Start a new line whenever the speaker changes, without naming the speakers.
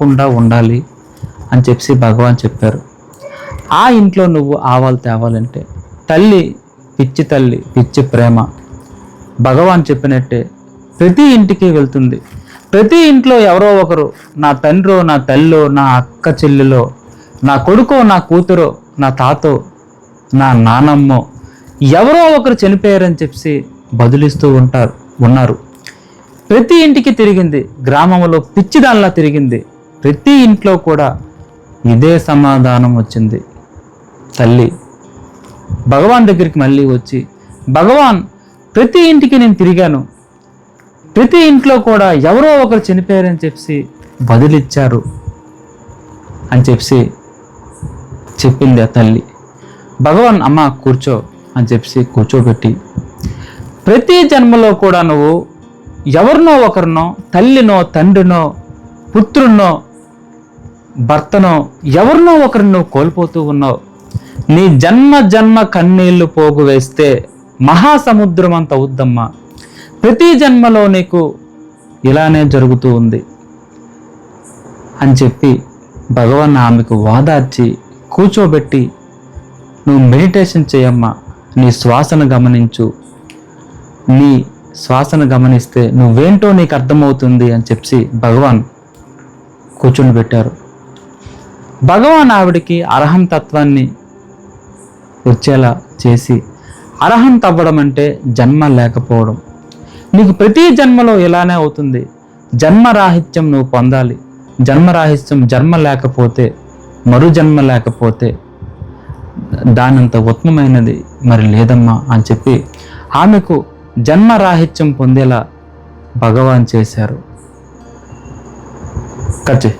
రాకుండా ఉండాలి అని చెప్పి భగవాన్ చెప్పారు. ఆ ఇంట్లో నువ్వు ఆవాలు తేవాలంటే తల్లి పిచ్చి ప్రేమ భగవాన్ చెప్పినట్టే ప్రతి ఇంటికి వెళ్తుంది. ప్రతి ఇంట్లో ఎవరో ఒకరు, నా తండ్రో, నా తల్లో, నా అక్క చెల్లెలో, నా కొడుకో, నా కూతురో, నా తాతో, నా నానమ్మో ఎవరో ఒకరు చనిపోయారని చెప్పి బదులిస్తూ ఉన్నారు. ప్రతి ఇంటికి తిరిగింది, గ్రామంలో పిచ్చిదానిలా తిరిగింది. ప్రతి ఇంట్లో కూడా ఇదే సమాధానం వచ్చింది. తల్లి భగవాన్ దగ్గరికి మళ్ళీ వచ్చి, భగవాన్ ప్రతి ఇంటికి నేను తిరిగాను, ప్రతి ఇంట్లో కూడా ఎవరో ఒకరు చనిపోయారని చెప్పి బదులిచ్చారు అని చెప్పి చెప్పింది ఆ తల్లి. భగవాన్ అమ్మ కూర్చో అని చెప్పి కూర్చోబెట్టి, ప్రతి జన్మలో కూడా నువ్వు ఎవరినో ఒకరినో, తల్లినో, తండ్రినో, పుత్రున్నో, భర్తనో, ఎవరినో ఒకరిని నువ్వు కోల్పోతూ ఉన్నావు. నీ జన్మ కన్నీళ్లు పోగు వేస్తే మహాసముద్రం అంత అవుద్దమ్మా. ప్రతి జన్మలో నీకు ఇలానే జరుగుతూ ఉంది అని చెప్పి భగవాన్ ఆమెకు వాదార్చి కూర్చోబెట్టి, నువ్వు మెడిటేషన్ చేయమ్మా, నీ శ్వాసను గమనించు, నీ శ్వాసను గమనిస్తే నువ్వేంటో నీకు అర్థమవుతుంది అని చెప్పి భగవాన్ కూర్చుని పెట్టారు. భగవాన్ ఆవిడికి అర్హం తత్వాన్ని వచ్చేలా చేసి, అర్హంత అవ్వడం అంటే జన్మ లేకపోవడం. నీకు ప్రతి జన్మలో ఇలానే అవుతుంది. జన్మరాహిత్యం నువ్వు పొందాలి. జన్మరాహిత్యం జన్మ లేకపోతే, మరు జన్మ లేకపోతే దానంత ఉత్తమమైనది మరి లేదమ్మా అని చెప్పి ఆమెకు జన్మరాహిత్యం పొందేలా భగవాన్ చేశారు. కచ్చి